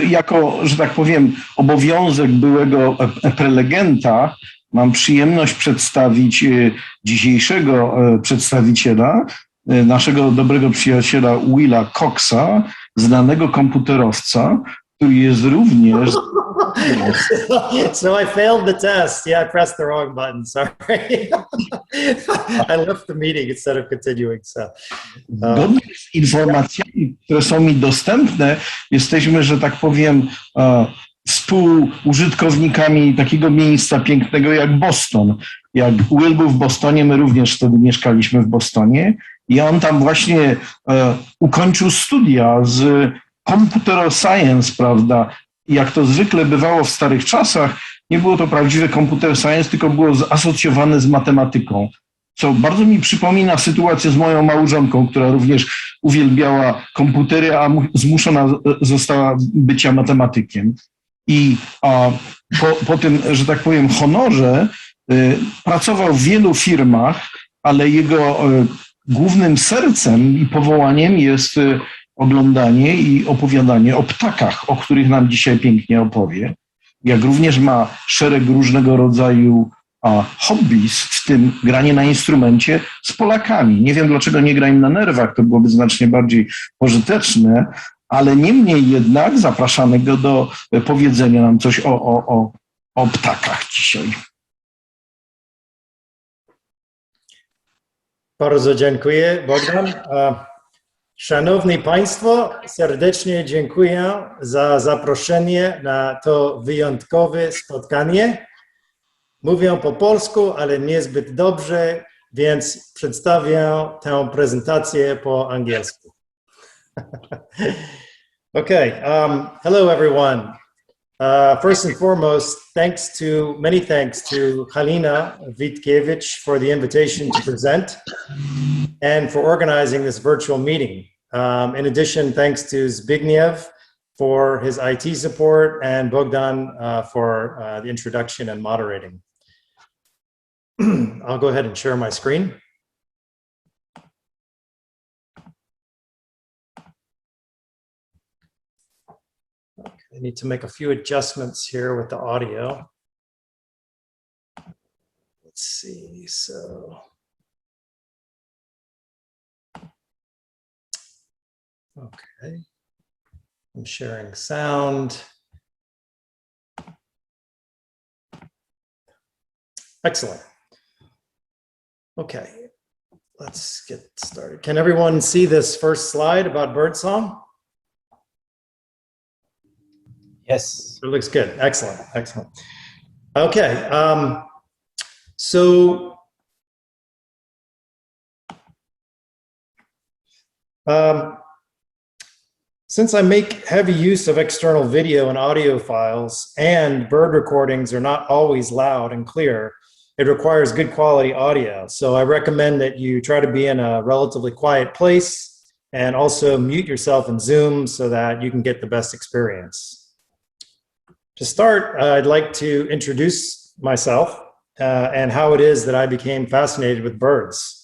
Jako, że tak powiem, obowiązek byłego prelegenta mam przyjemność przedstawić dzisiejszego przedstawiciela, naszego dobrego przyjaciela Will'a Coxa, znanego komputerowca, który jest również... So I failed the test. Yeah, I pressed the wrong button. Sorry. I left the meeting instead of continuing. So, Zgodnie z informacjami, które są mi dostępne, jesteśmy, że tak powiem, współużytkownikami takiego miejsca pięknego jak Boston. Jak Will był w Bostonie, my również wtedy mieszkaliśmy w Bostonie i on tam właśnie ukończył studia z computer science, prawda? I jak to zwykle bywało w starych czasach, nie było to prawdziwe computer science, tylko było zasocjowane z matematyką. Co bardzo mi przypomina sytuację z moją małżonką, która również uwielbiała komputery, a zmuszona została bycia matematykiem. I po tym, że tak powiem, honorze pracował w wielu firmach, ale jego głównym sercem i powołaniem jest oglądanie i opowiadanie o ptakach, o których nam dzisiaj pięknie opowie. Jak również ma szereg różnego rodzaju hobbies, w tym granie na instrumencie z Polakami. Nie wiem, dlaczego nie gra im na nerwach, to byłoby znacznie bardziej pożyteczne, ale niemniej jednak zapraszamy go do powiedzenia nam coś o ptakach dzisiaj. Bardzo dziękuję, Bogdan. Szanowni Państwo, serdecznie dziękuję za zaproszenie na to wyjątkowe spotkanie. Mówię po polsku, ale niezbyt dobrze, więc przedstawię tę prezentację po angielsku. Okay, hello everyone. First and foremost, many thanks to Halina Witkiewicz for the invitation to present and for organizing this virtual meeting. In addition, thanks to Zbigniew for his IT support and Bogdan for the introduction and moderating. I'll go ahead and share my screen. Okay, I need to make a few adjustments here with the audio. Let's see, so. Okay, I'm sharing sound. Excellent. Okay, let's get started. Can everyone see this first slide about birdsong? Yes. It looks good. Excellent. Excellent. Okay. So since I make heavy use of external video and audio files, and bird recordings are not always loud and clear, it requires good quality audio. So I recommend that you try to be in a relatively quiet place and also mute yourself in Zoom so that you can get the best experience. To start, I'd like to introduce myself and how it is that I became fascinated with birds.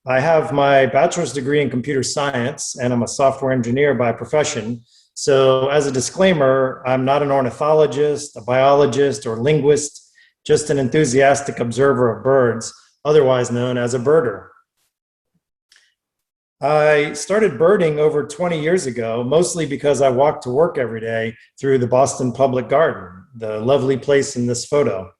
I have my bachelor's degree in computer science, and I'm a software engineer by profession. So as a disclaimer, I'm not an ornithologist, a biologist, or linguist, just an enthusiastic observer of birds, otherwise known as a birder. I started birding over 20 years ago, mostly because I walked to work every day through the Boston Public Garden, the lovely place in this photo.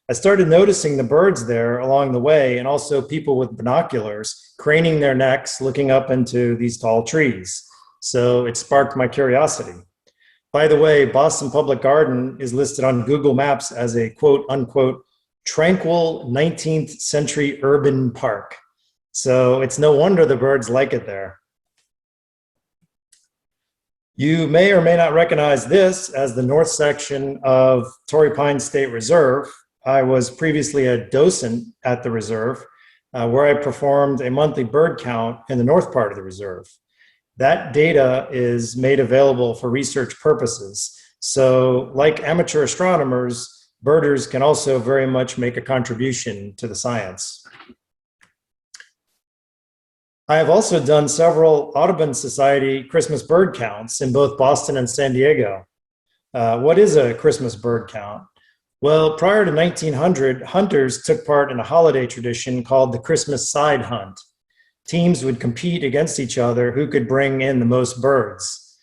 I started noticing the birds there along the way, and also people with binoculars craning their necks, looking up into these tall trees. So it sparked my curiosity. By the way, Boston Public Garden is listed on Google Maps as a quote unquote tranquil 19th century urban park. So it's no wonder the birds like it there. You may or may not recognize this as the north section of Torrey Pines State Reserve. I was previously a docent at the reserve where I performed a monthly bird count in the north part of the reserve. That data is made available for research purposes. So like amateur astronomers, birders can also very much make a contribution to the science. I have also done several Audubon Society Christmas bird counts in both Boston and San Diego. What is a Christmas bird count? Well, prior to 1900, hunters took part in a holiday tradition called the Christmas side hunt. Teams would compete against each other who could bring in the most birds.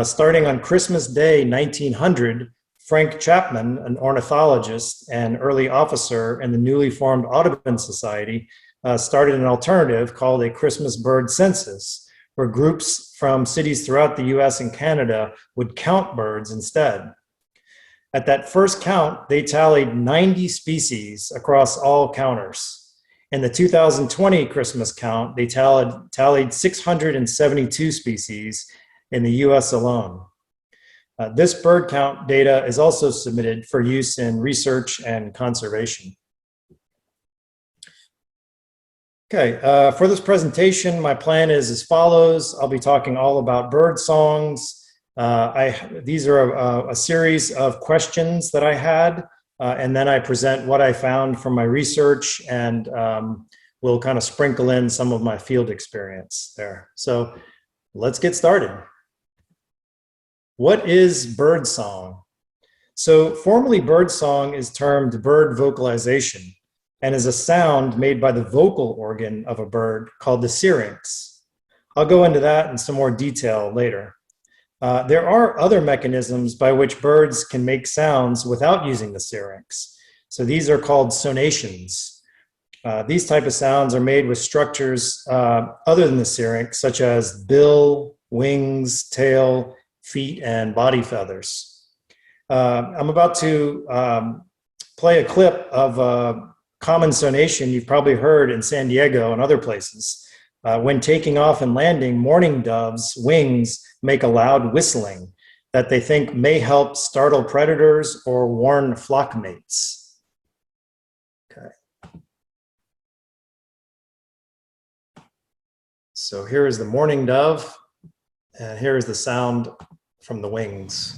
Starting on Christmas Day 1900, Frank Chapman, an ornithologist and early officer in the newly formed Audubon Society, started an alternative called a Christmas bird census, where groups from cities throughout the US and Canada would count birds instead. At that first count, they tallied 90 species across all counters. In the 2020 Christmas count, they tallied 672 species in the US alone. This bird count data is also submitted for use in research and conservation. Okay, for this presentation, my plan is as follows. I'll be talking all about bird songs. These are a series of questions that I had, and then I present what I found from my research, and we'll kind of sprinkle in some of my field experience there. So let's get started. What is bird song? So formally, bird song is termed bird vocalization and is a sound made by the vocal organ of a bird called the syrinx. I'll go into that in some more detail later. There are other mechanisms by which birds can make sounds without using the syrinx. So these are called sonations. These type of sounds are made with structures other than the syrinx, such as bill, wings, tail, feet, and body feathers. I'm about to play a clip of a common sonation you've probably heard in San Diego and other places. When taking off and landing, mourning doves' wings make a loud whistling that they think may help startle predators or warn flock mates. Okay. So here is the mourning dove, and here is the sound from the wings.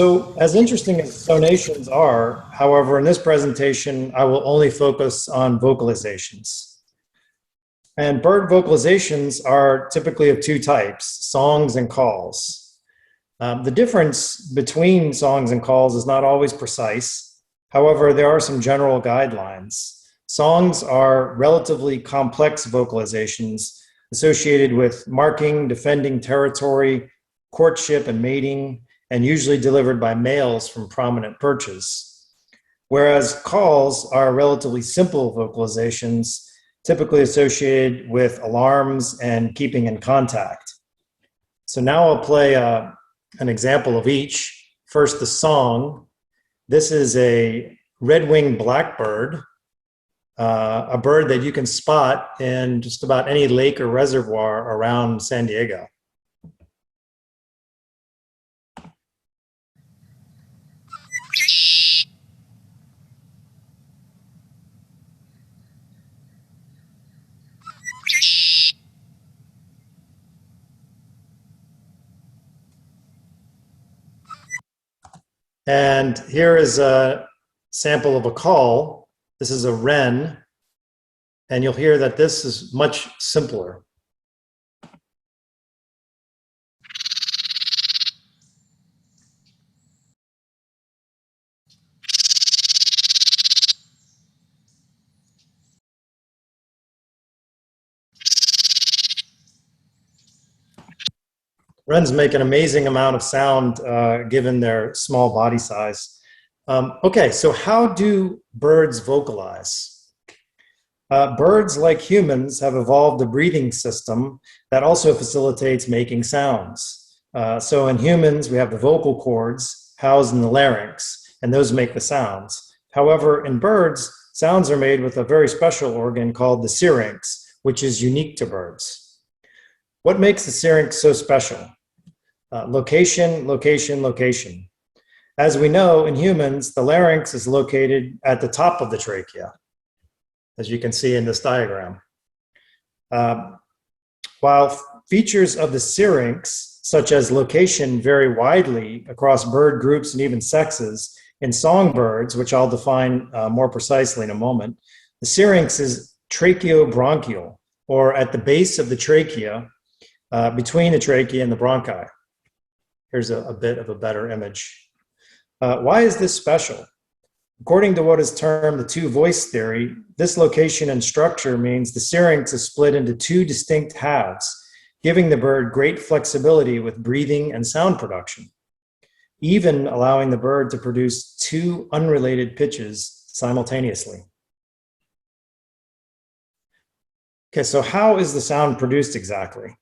So as interesting as sonations are, however, in this presentation, I will only focus on vocalizations. And bird vocalizations are typically of two types, songs and calls. The difference between songs and calls is not always precise. However, there are some general guidelines. Songs are relatively complex vocalizations associated with marking, defending territory, courtship, and mating, and usually delivered by males from prominent perches. Whereas calls are relatively simple vocalizations, typically associated with alarms and keeping in contact. So now I'll play an example of each. First, the song. This is a red-winged blackbird, a bird that you can spot in just about any lake or reservoir around San Diego. And here is a sample of a call. This is a wren, and you'll hear that this is much simpler. Wrens make an amazing amount of sound given their small body size. Okay, so how do birds vocalize? Birds, like humans, have evolved a breathing system that also facilitates making sounds. So in humans, we have the vocal cords housed in the larynx, and those make the sounds. However, in birds, sounds are made with a very special organ called the syrinx, which is unique to birds. What makes the syrinx so special? Location, location, location. As we know, in humans, the larynx is located at the top of the trachea. as you can see in this diagram. While features of the syrinx, such as location, vary widely across bird groups and even sexes, in songbirds, which I'll define more precisely in a moment, the syrinx is tracheobronchial, or at the base of the trachea, between the trachea and the bronchi. Here's a bit of a better image. Why is this special? According to what is termed the two-voice theory, this location and structure means the syrinx is split into two distinct halves, giving the bird great flexibility with breathing and sound production, even allowing the bird to produce two unrelated pitches simultaneously. Okay, so how is the sound produced exactly?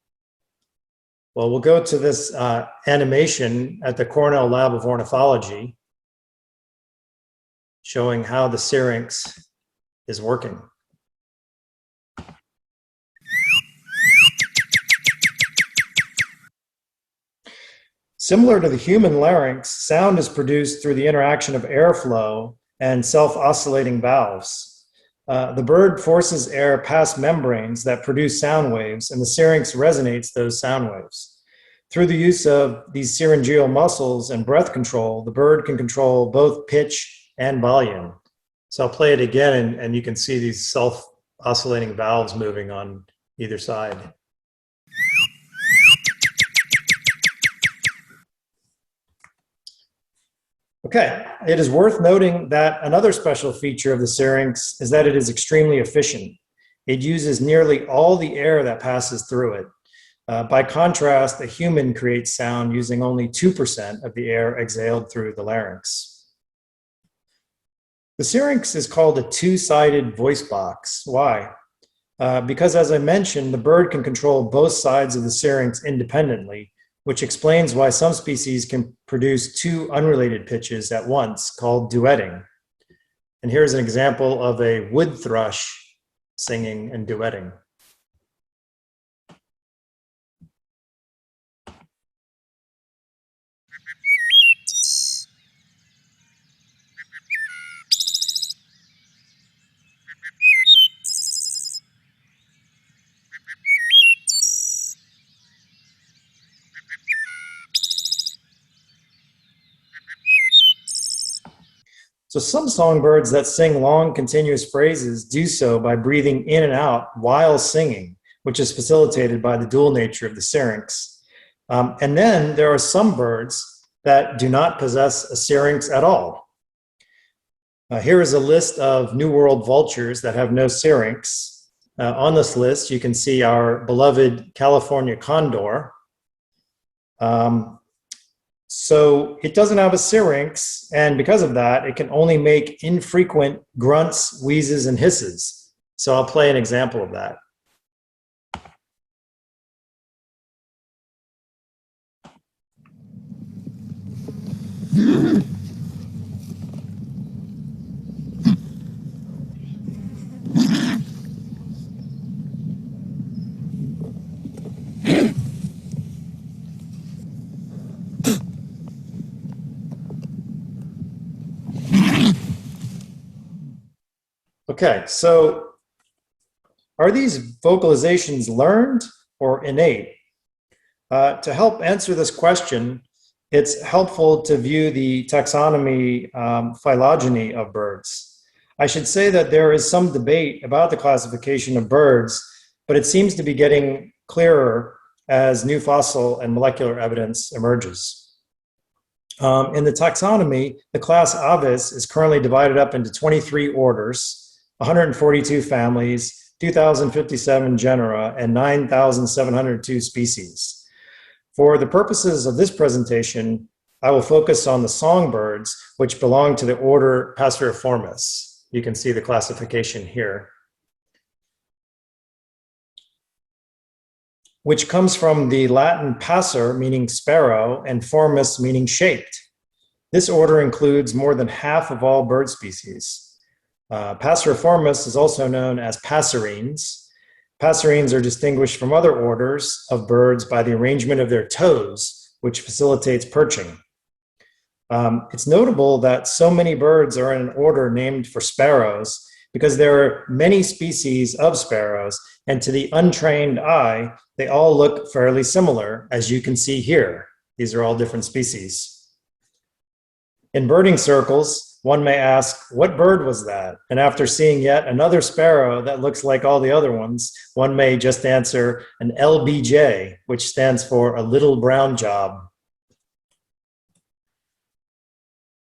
Well, we'll go to this animation at the Cornell Lab of Ornithology, showing how the syrinx is working. Similar to the human larynx, sound is produced through the interaction of airflow and self-oscillating valves. The bird forces air past membranes that produce sound waves, and the syrinx resonates those sound waves. Through the use of these syringeal muscles and breath control, the bird can control both pitch and volume. So I'll play it again, and you can see these self-oscillating valves moving on either side. Okay, it is worth noting that another special feature of the syrinx is that it is extremely efficient. It uses nearly all the air that passes through it. By contrast, a human creates sound using only 2% of the air exhaled through the larynx. The syrinx is called a two-sided voice box. Why? Because, as I mentioned, the bird can control both sides of the syrinx independently, which explains why some species can produce two unrelated pitches at once, called duetting. And here's an example of a wood thrush singing and duetting. So some songbirds that sing long, continuous phrases do so by breathing in and out while singing, which is facilitated by the dual nature of the syrinx. And then there are some birds that do not possess a syrinx at all. Here is a list of New World vultures that have no syrinx. On this list, you can see our beloved California condor. So it doesn't have a syrinx, and because of that, it can only make infrequent grunts, wheezes, and hisses. So I'll play an example of that. Okay, so are these vocalizations learned or innate? To help answer this question, it's helpful to view the taxonomy phylogeny of birds. I should say that there is some debate about the classification of birds, but it seems to be getting clearer as new fossil and molecular evidence emerges. In the taxonomy, the class Aves is currently divided up into 23 orders, 142 families, 2,057 genera, and 9,702 species. For the purposes of this presentation, I will focus on the songbirds, which belong to the order Passeriformes. You can see the classification here, which comes from the Latin passer, meaning sparrow, and formis, meaning shaped. This order includes more than half of all bird species. Passeriformes is also known as passerines. Passerines are distinguished from other orders of birds by the arrangement of their toes, which facilitates perching. It's notable that so many birds are in an order named for sparrows, because there are many species of sparrows, and to the untrained eye, they all look fairly similar, as you can see here. These are all different species. In birding circles, one may ask, what bird was that? And after seeing yet another sparrow that looks like all the other ones, one may just answer an LBJ, which stands for a little brown job.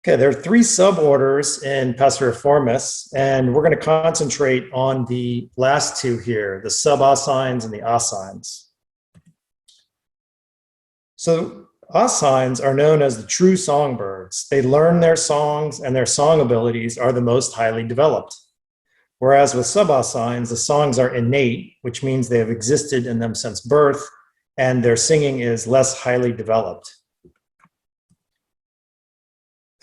Okay, there are 3 suborders in Passeriformis, and we're going to concentrate on the last 2 here, the subassines and the assines. So assines are known as the true songbirds. They learn their songs, and their song abilities are the most highly developed. Whereas with subassines, the songs are innate, which means they have existed in them since birth, and their singing is less highly developed.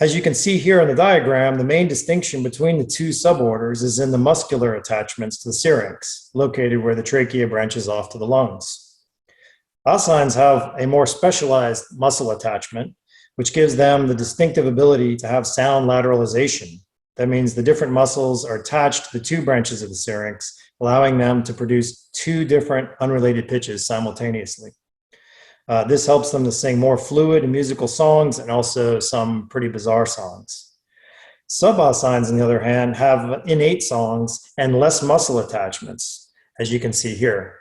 As you can see here in the diagram, the main distinction between the 2 suborders is in the muscular attachments to the syrinx, located where the trachea branches off to the lungs. Assines have a more specialized muscle attachment, which gives them the distinctive ability to have sound lateralization. That means the different muscles are attached to the 2 branches of the syrinx, allowing them to produce 2 different unrelated pitches simultaneously. This helps them to sing more fluid and musical songs and also some pretty bizarre songs. Subassines, on the other hand, have innate songs and less muscle attachments, as you can see here,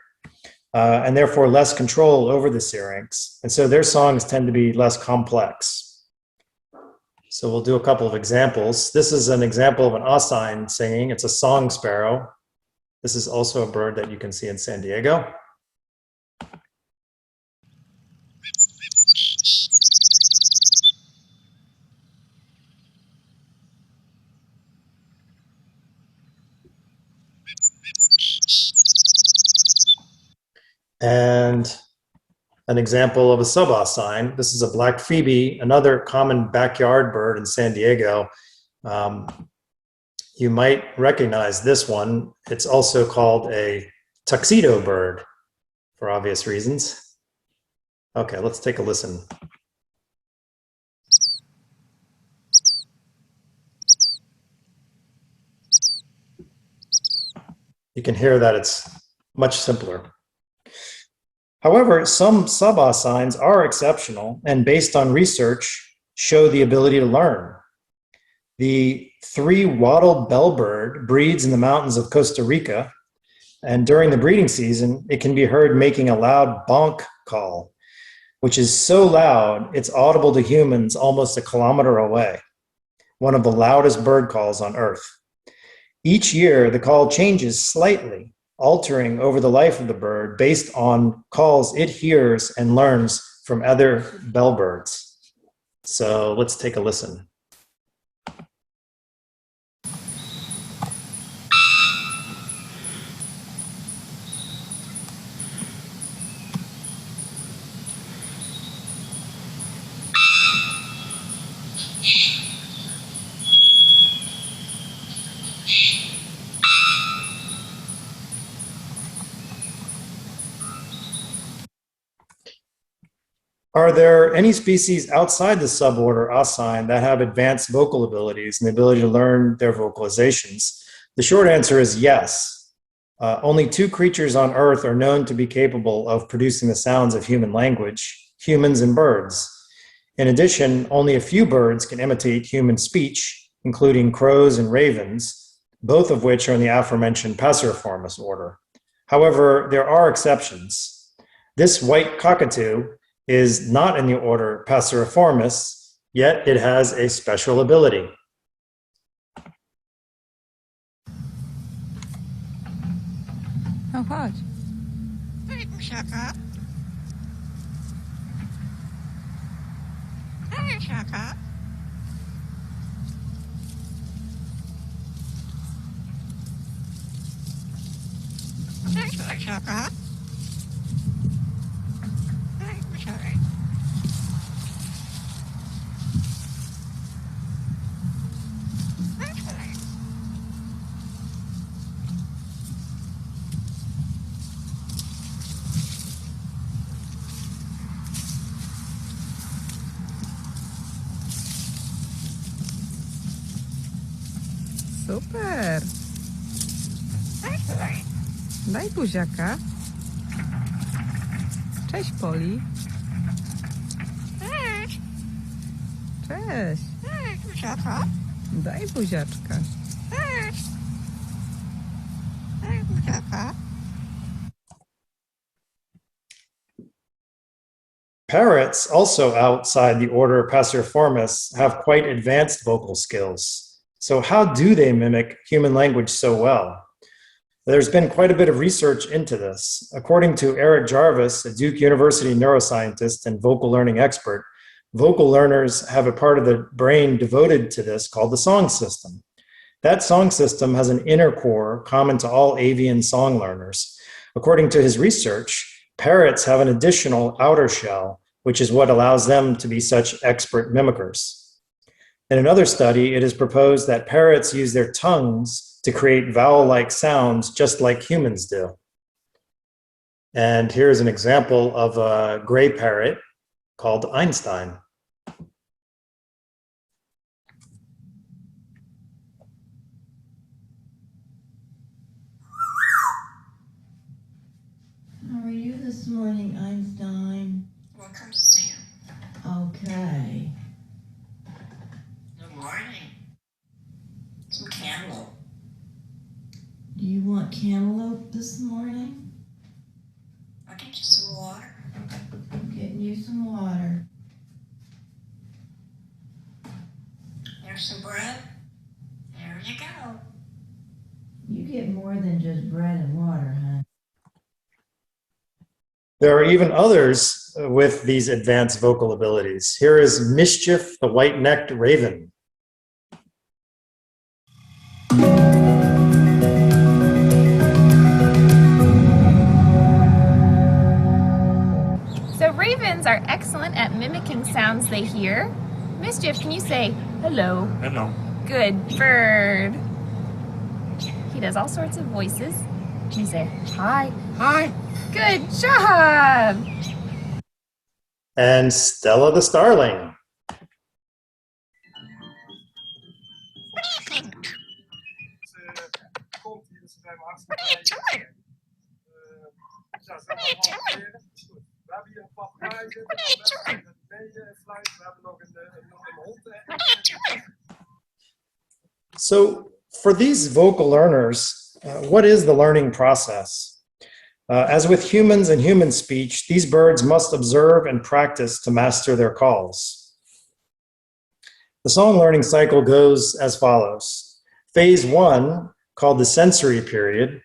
and therefore less control over the syrinx. And so their songs tend to be less complex. So we'll do a couple of examples. This is an example of an assine singing. It's a song sparrow. This is also a bird that you can see in San Diego. And an example of a subassine. This is a black phoebe, another common backyard bird in San Diego. You might recognize this one. It's also called a tuxedo bird for obvious reasons. Okay, let's take a listen. You can hear that it's much simpler. However, some subassines are exceptional and based on research show the ability to learn. The 3-wattled bellbird breeds in the mountains of Costa Rica, and during the breeding season, it can be heard making a loud bonk call, which is so loud it's audible to humans almost a kilometer away, one of the loudest bird calls on Earth. Each year, the call changes slightly, altering over the life of the bird based on calls it hears and learns from other bellbirds. So let's take a listen. Are there any species outside the suborder assine that have advanced vocal abilities and the ability to learn their vocalizations? The short answer is yes. Only 2 creatures on Earth are known to be capable of producing the sounds of human language, humans and birds. In addition, only a few birds can imitate human speech, including crows and ravens, both of which are in the aforementioned Passeriformis order. However, there are exceptions. This white cockatoo is not in the order Passeriformis, yet it has a special ability. Oh, chodź. Super. Daj buziaka. Cześć, Poli. Cześć. Daj buziaczka. Parrots, also outside the order Passeriformes, have quite advanced vocal skills. So how do they mimic human language so well? There's been quite a bit of research into this. According to Eric Jarvis, a Duke University neuroscientist and vocal learning expert, vocal learners have a part of the brain devoted to this called the song system. That song system has an inner core common to all avian song learners. According to his research, parrots have an additional outer shell, which is what allows them to be such expert mimickers. In another study, it is proposed that parrots use their tongues to create vowel-like sounds just like humans do. And here's an example of a gray parrot called Einstein. How are you this morning, Einstein? Welcome to see you. Okay. Good morning. Some cantaloupe. Do you want cantaloupe this morning? I'll get you some water. I'm getting you some water. There's some bread. There you go. You get more than just bread and water, huh? There are even others with these advanced vocal abilities. Here is Mischief, the white-necked raven. So ravens are excellent at mimicking sounds they hear. Mischief, can you say hello? Hello. Good bird. He does all sorts of voices. Can you say hi? Hi. Good job. And Stella the starling. What do you think? What are you doing? What are you doing? What are you doing? What are you doing? So for these vocal learners, what is the learning process? As with humans and human speech, these birds must observe and practice to master their calls. The song learning cycle goes as follows. Phase 1, called the sensory period,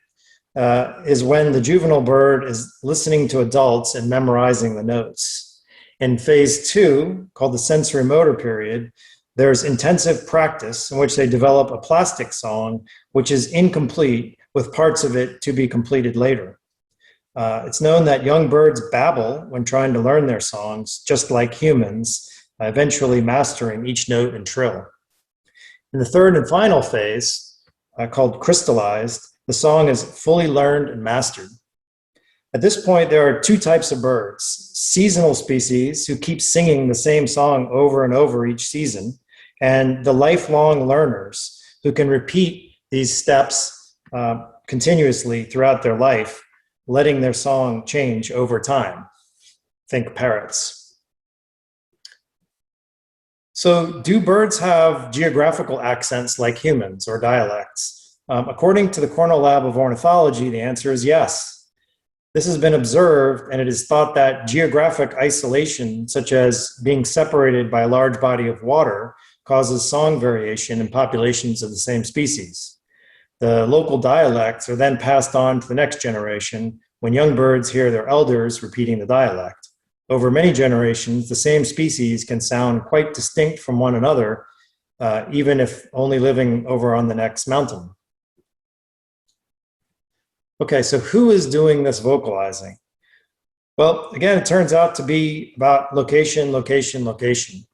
is when the juvenile bird is listening to adults and memorizing the notes. In phase 2, called the sensory motor period, there's intensive practice in which they develop a plastic song, which is incomplete, with parts of it to be completed later. It's known that young birds babble when trying to learn their songs, just like humans, eventually mastering each note and trill. In the third and final phase, called crystallized, the song is fully learned and mastered. At this point, there are two types of birds: seasonal species who keep singing the same song over and over each season, and the lifelong learners who can repeat these steps continuously throughout their life, letting their song change over time. Think parrots. So do birds have geographical accents like humans or dialects? According to the Cornell Lab of Ornithology, the answer is yes. This has been observed, and it is thought that geographic isolation, such as being separated by a large body of water, causes song variation in populations of the same species. The local dialects are then passed on to the next generation when young birds hear their elders repeating the dialect. Over many generations, the same species can sound quite distinct from one another, even if only living over on the next mountain. Okay, so who is doing this vocalizing? Well, again, it turns out to be about location, location, location.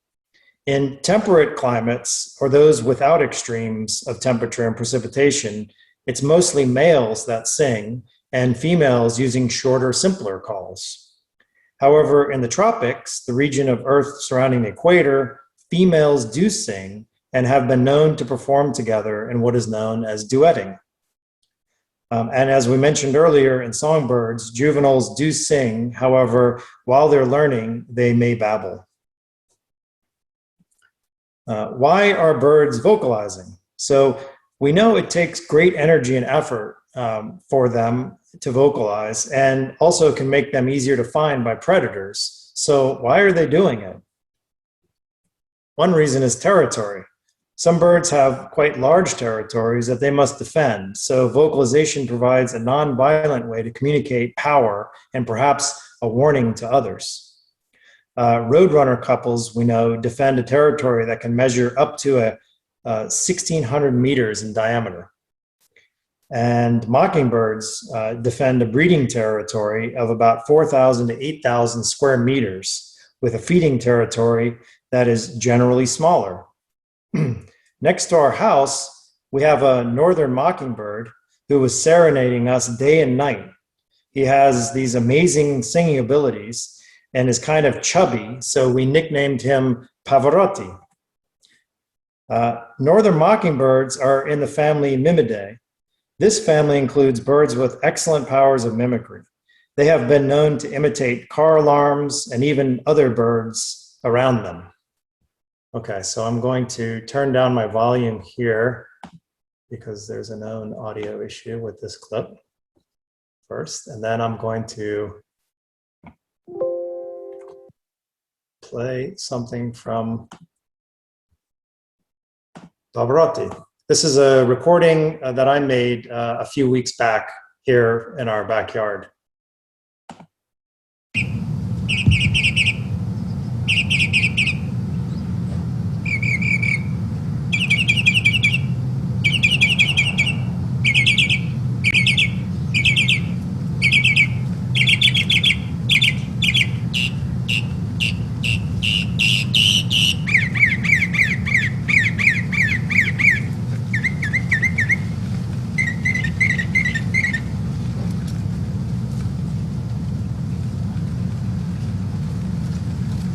In temperate climates, or those without extremes of temperature and precipitation, it's mostly males that sing and females using shorter, simpler calls. However, in the tropics, the region of Earth surrounding the equator, females do sing and have been known to perform together in what is known as duetting. And as we mentioned earlier, in songbirds, juveniles do sing. However, while they're learning, they may babble. Why are birds vocalizing? So we know it takes great energy and effort for them to vocalize, and also can make them easier to find by predators. So why are they doing it? One reason is territory. Some birds have quite large territories that they must defend, so vocalization provides a non-violent way to communicate power and perhaps a warning to others. Roadrunner couples, we know, defend a territory that can measure up to 1,600 meters in diameter. And mockingbirds defend a breeding territory of about 4,000 to 8,000 square meters, with a feeding territory that is generally smaller. Next to our house, we have a northern mockingbird who was serenading us day and night. He has these amazing singing abilities and is kind of chubby, so we nicknamed him Pavarotti. Northern mockingbirds are in the family Mimidae. This family includes birds with excellent powers of mimicry. They have been known to imitate car alarms and even other birds around them. Okay, so I'm going to turn down my volume here because there's a known audio issue with this clip first, and then I'm going to play something from Pavarotti. This is a recording that I made a few weeks back here in our backyard.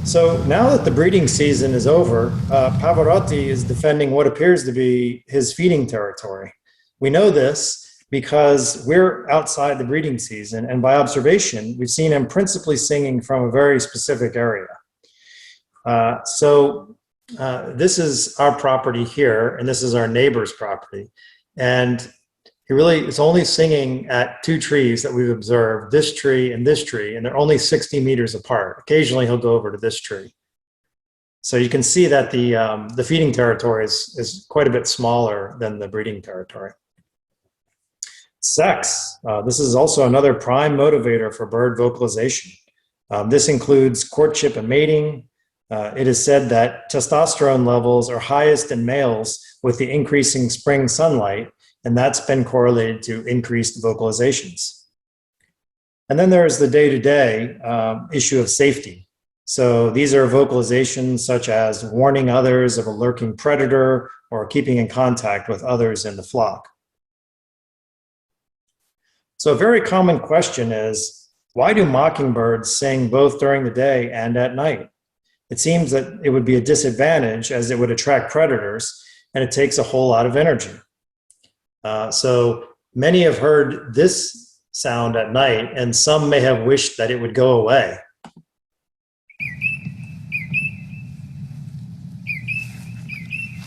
So now that the breeding season is over, Pavarotti is defending what appears to be his feeding territory. We know this because we're outside the breeding season, and by observation, we've seen him principally singing from a very specific area. This is our property here, and this is our neighbor's property. And he really is only singing at two trees that we've observed, this tree, and they're only 60 meters apart. Occasionally he'll go over to this tree. So you can see that the feeding territory is quite a bit smaller than the breeding territory. Sex. This is also another prime motivator for bird vocalization. This includes courtship and mating. It is said that testosterone levels are highest in males with the increasing spring sunlight, and that's been correlated to increased vocalizations. And then there's the day-to-day issue of safety. So these are vocalizations such as warning others of a lurking predator or keeping in contact with others in the flock. So a very common question is, why do mockingbirds sing both during the day and at night? It seems that it would be a disadvantage as it would attract predators, and it takes a whole lot of energy. So many have heard this sound at night, and some may have wished that it would go away.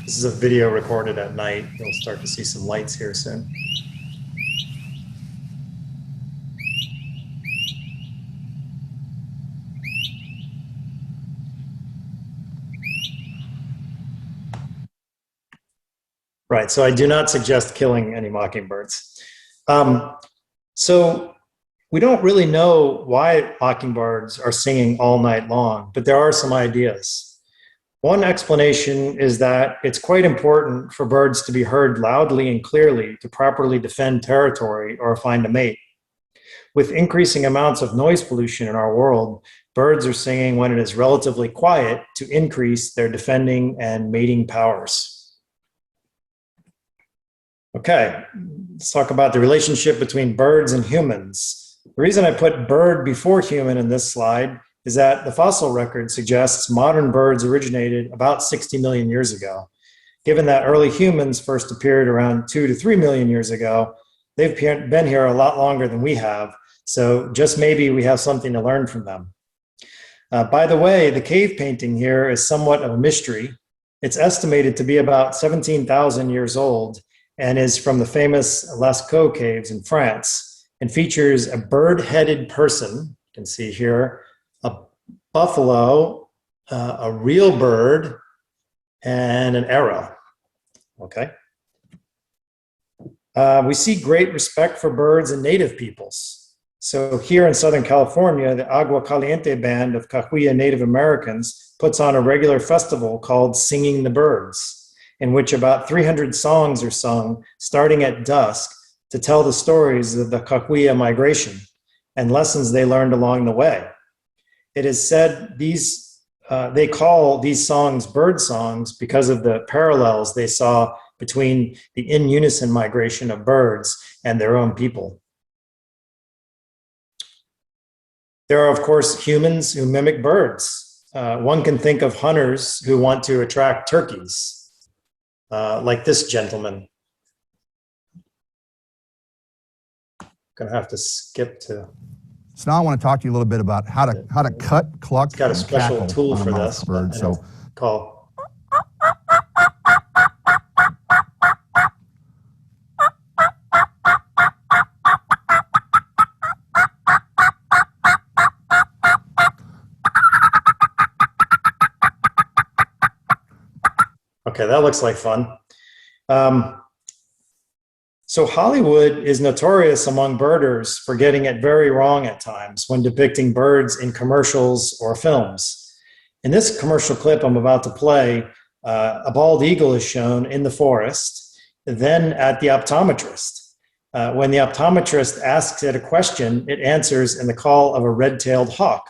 This is a video recorded at night. You'll start to see some lights here soon. Right, so I do not suggest killing any mockingbirds. So we don't really know why mockingbirds are singing all night long, but there are some ideas. One explanation is that it's quite important for birds to be heard loudly and clearly to properly defend territory or find a mate. With increasing amounts of noise pollution in our world, birds are singing when it is relatively quiet to increase their defending and mating powers. Okay, let's talk about the relationship between birds and humans. The reason I put bird before human in this slide is that the fossil record suggests modern birds originated about 60 million years ago. Given that early humans first appeared around 2 to 3 million years ago, They've been here a lot longer than we have, so just maybe we have something to learn from them. By the way, the cave painting here is somewhat of a mystery. It's estimated to be about 17,000 years old and is from the famous Lascaux caves in France and features a bird-headed person, you can see here, a buffalo, a real bird, and an arrow. Okay. We see great respect for birds and native peoples. So here in Southern California, the Agua Caliente band of Cahuilla Native Americans puts on a regular festival called Singing the Birds, in which about 300 songs are sung starting at dusk to tell the stories of the Cahuilla migration and lessons they learned along the way. It is said they call these songs bird songs because of the parallels they saw between the in unison migration of birds and their own people. There are, of course, humans who mimic birds. One can think of hunters who want to attract turkeys, like this gentleman. Gonna have to skip to. So now I want to talk to you a little bit about how to cut, cluck, It's got a and special cackle tool on a for mouse this. bird. So Call. Okay, that looks like fun. So Hollywood is notorious among birders for getting it very wrong at times when depicting birds in commercials or films. In this commercial clip I'm about to play, a bald eagle is shown in the forest, then at the optometrist. When the optometrist asks it a question, it answers in the call of a red-tailed hawk.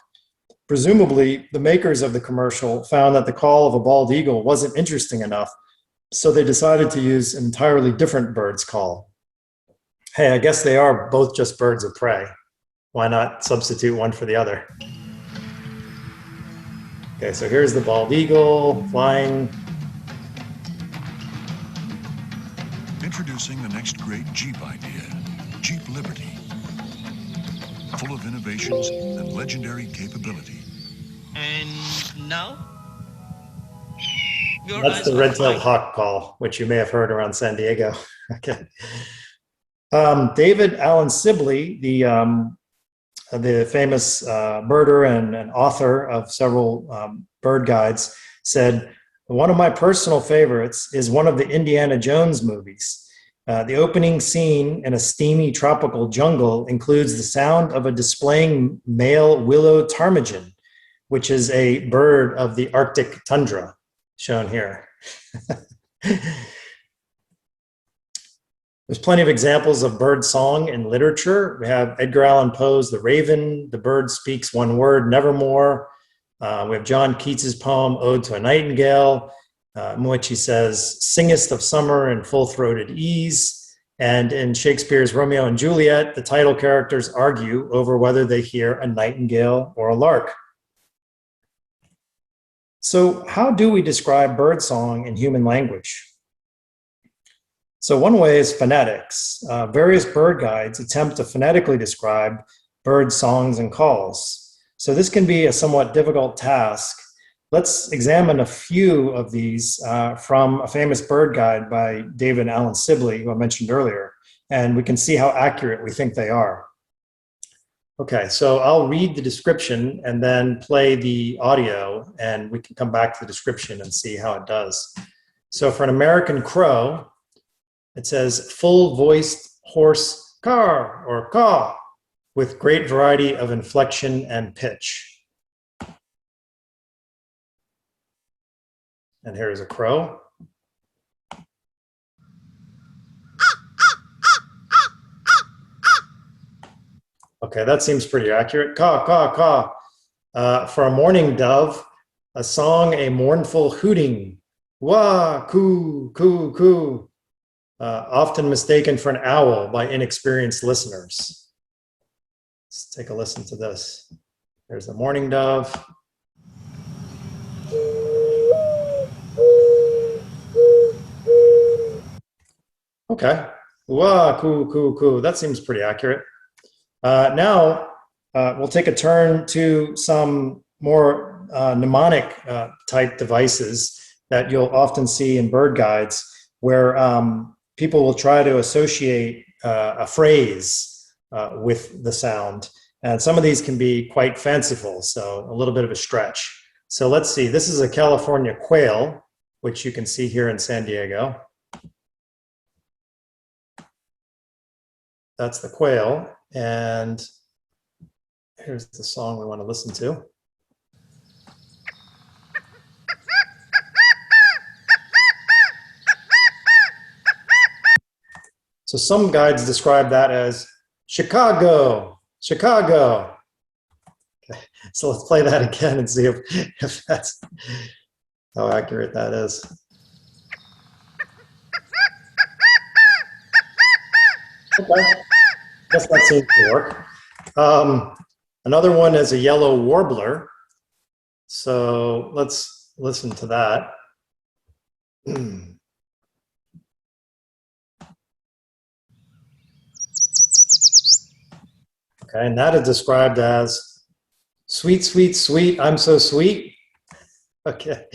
Presumably, the makers of the commercial found that the call of a bald eagle wasn't interesting enough, so they decided to use an entirely different bird's call. Hey, I guess they are both just birds of prey. Why not substitute one for the other? Okay, so here's the bald eagle flying. Introducing the next great Jeep idea, Jeep Liberty. Full of innovations and legendary capability. And now? Your That's eyes the are red-tailed fine. hawk call, which you may have heard around San Diego. Okay. David Allen Sibley, the famous birder and author of several bird guides, said, "One of my personal favorites is one of the Indiana Jones movies. The opening scene in a steamy tropical jungle includes the sound of a displaying male willow ptarmigan, which is a bird of the Arctic tundra, shown here." There's plenty of examples of bird song in literature. We have Edgar Allan Poe's The Raven, the bird speaks one word, nevermore. We have John Keats's poem, Ode to a Nightingale, in which he says, "Singest of summer in full-throated ease." And in Shakespeare's Romeo and Juliet, the title characters argue over whether they hear a nightingale or a lark. So how do we describe birdsong in human language? So one way is phonetics. Various bird guides attempt to phonetically describe bird songs and calls. So this can be a somewhat difficult task. Let's examine a few of these from a famous bird guide by David Allen Sibley, who I mentioned earlier, and we can see how accurate we think they are. Okay, so I'll read the description and then play the audio, and we can come back to the description and see how it does. So for an American crow, it says full-voiced hoarse caw or caw with great variety of inflection and pitch. And here's a crow. Okay, that seems pretty accurate. Caw, caw, caw. For a mourning dove, a song, a mournful hooting. Wah, coo, coo, coo. Often mistaken for an owl by inexperienced listeners. Let's take a listen to this. There's the mourning dove. Okay, Wow, cool, cool, cool. That seems pretty accurate. Now, we'll take a turn to some more mnemonic type devices that you'll often see in bird guides, where people will try to associate a phrase with the sound. And some of these can be quite fanciful, so a little bit of a stretch. So let's see, this is a California quail, which you can see here in San Diego. That's the quail. And here's the song we want to listen to. So some guides describe that as Chicago, Chicago. Okay, so let's play that again and see if that's how accurate that is. Okay, guess that seems to work. Another one is a yellow warbler. So let's listen to that. Okay, and that is described as sweet, sweet, sweet, I'm so sweet. Okay.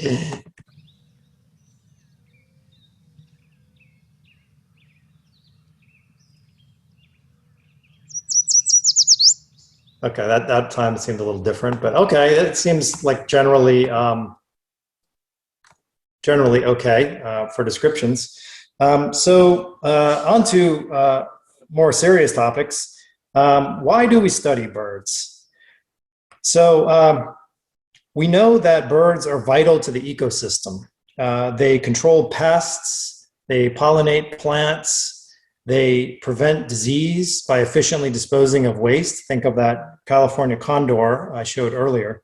Okay, that time it seemed a little different, but okay, it seems like generally okay for descriptions. So on to more serious topics. Why do we study birds? So we know that birds are vital to the ecosystem. They control pests, they pollinate plants, they prevent disease by efficiently disposing of waste. Think of that California condor I showed earlier.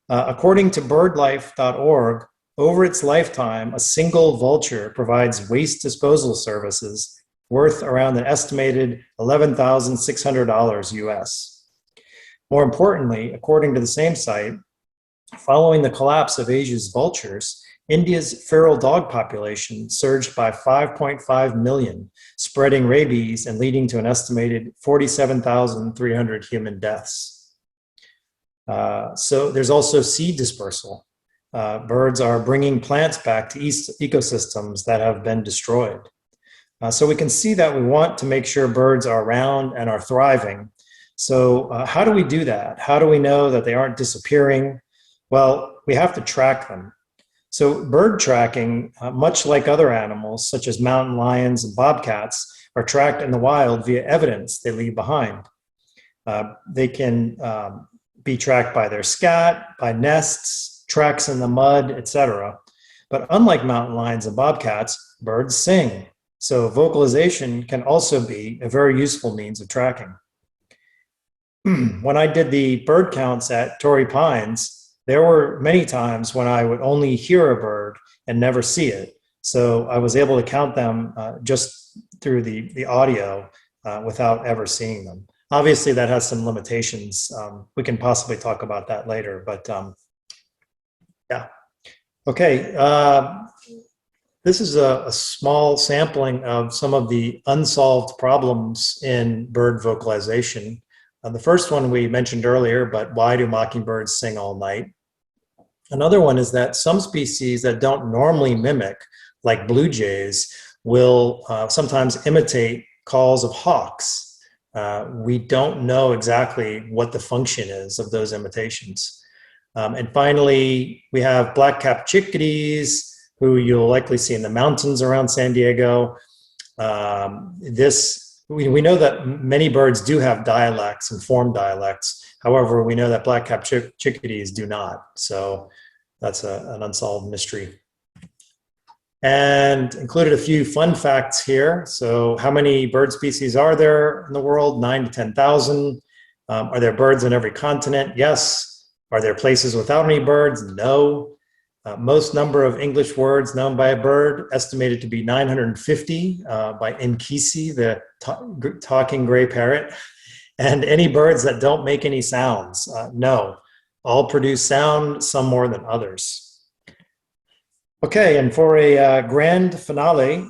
According to birdlife.org, over its lifetime, a single vulture provides waste disposal services worth around an estimated $11,600 US. More importantly, according to the same site, following the collapse of Asia's vultures, India's feral dog population surged by 5.5 million, spreading rabies and leading to an estimated 47,300 human deaths. So there's also seed dispersal. Birds are bringing plants back to ecosystems that have been destroyed. So we can see that we want to make sure birds are around and are thriving. So how do we do that? How do we know that they aren't disappearing? Well, we have to track them. So bird tracking, much like other animals, such as mountain lions and bobcats, are tracked in the wild via evidence they leave behind. They can be tracked by their scat, by nests, tracks in the mud, etc. But unlike mountain lions and bobcats, birds sing. So vocalization can also be a very useful means of tracking. When I did the bird counts at Torrey Pines, there were many times when I would only hear a bird and never see it. So I was able to count them just through the audio without ever seeing them. Obviously, that has some limitations. We can possibly talk about that later, but yeah. Okay, this is a small sampling of some of the unsolved problems in bird vocalization. The first one we mentioned earlier, but why do mockingbirds sing all night? Another one is that some species that don't normally mimic, like blue jays, will sometimes imitate calls of hawks. We don't know exactly what the function is of those imitations. And finally, we have black-capped chickadees, who you'll likely see in the mountains around San Diego. We know that many birds do have dialects and form dialects. However, we know that black-capped chickadees do not. So that's an unsolved mystery. And included a few fun facts here. So how many bird species are there in the world? 9 to 10,000. Are there birds on every continent? Yes. Are there places without any birds? No. Most number of English words known by a bird, estimated to be 950 by Nkisi, the talking gray parrot. And any birds that don't make any sounds? No. All produce sound, some more than others. Okay, and for a grand finale,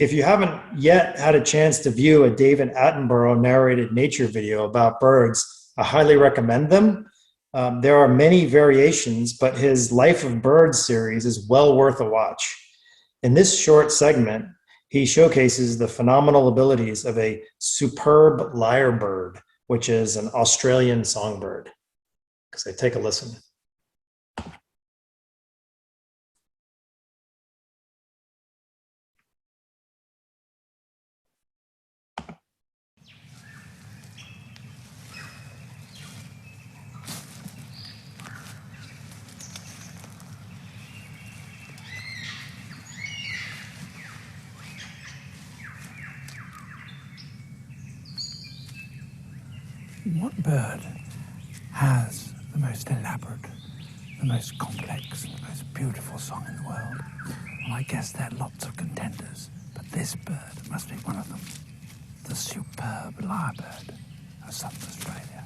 if you haven't yet had a chance to view a David Attenborough narrated nature video about birds, I highly recommend them. There are many variations, but his Life of Birds series is well worth a watch. In this short segment, he showcases the phenomenal abilities of a superb lyrebird, which is an Australian songbird. So take a listen. What bird has the most elaborate, the most complex, the most beautiful song in the world? Well, I guess there are lots of contenders, but this bird must be one of them. The superb lyrebird of Southern Australia.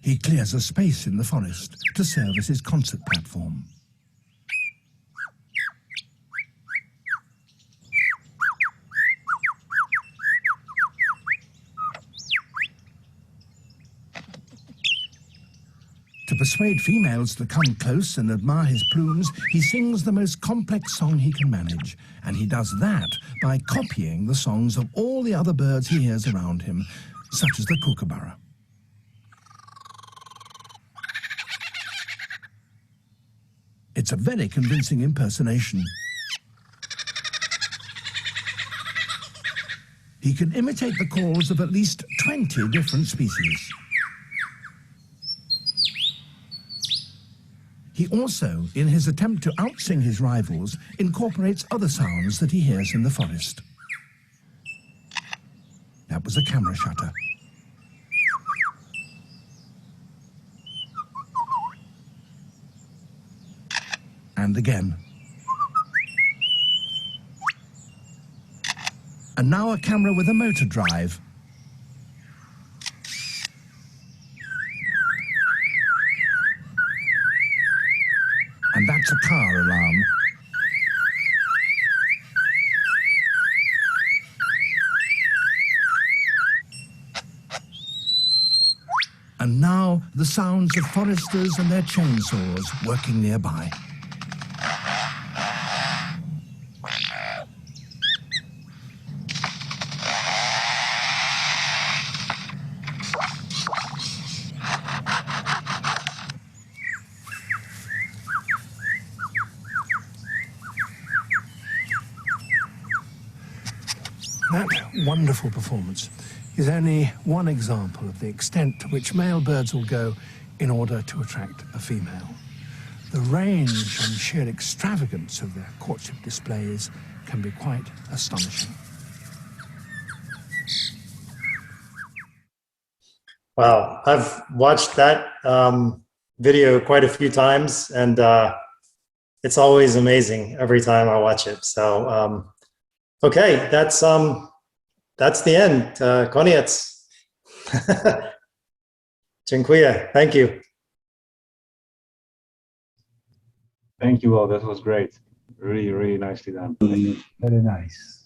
He clears a space in the forest to serve as his concert platform. To persuade females to come close and admire his plumes, he sings the most complex song he can manage, and he does that by copying the songs of all the other birds he hears around him, such as the kookaburra. It's a very convincing impersonation. He can imitate the calls of at least 20 different species. He also, in his attempt to outsing his rivals, incorporates other sounds that he hears in the forest. That was a camera shutter. And again. And now a camera with a motor drive. And that's a car alarm. And now the sounds of foresters and their chainsaws working nearby. That wonderful performance is only one example of the extent to which male birds will go in order to attract a female. The range and sheer extravagance of their courtship displays can be quite astonishing. Wow, I've watched that video quite a few times, and it's always amazing every time I watch it. So, okay, that's the end. Koniec. Dziękuję. Thank you. Thank you all. That was great. Really, really nicely done. Very nice.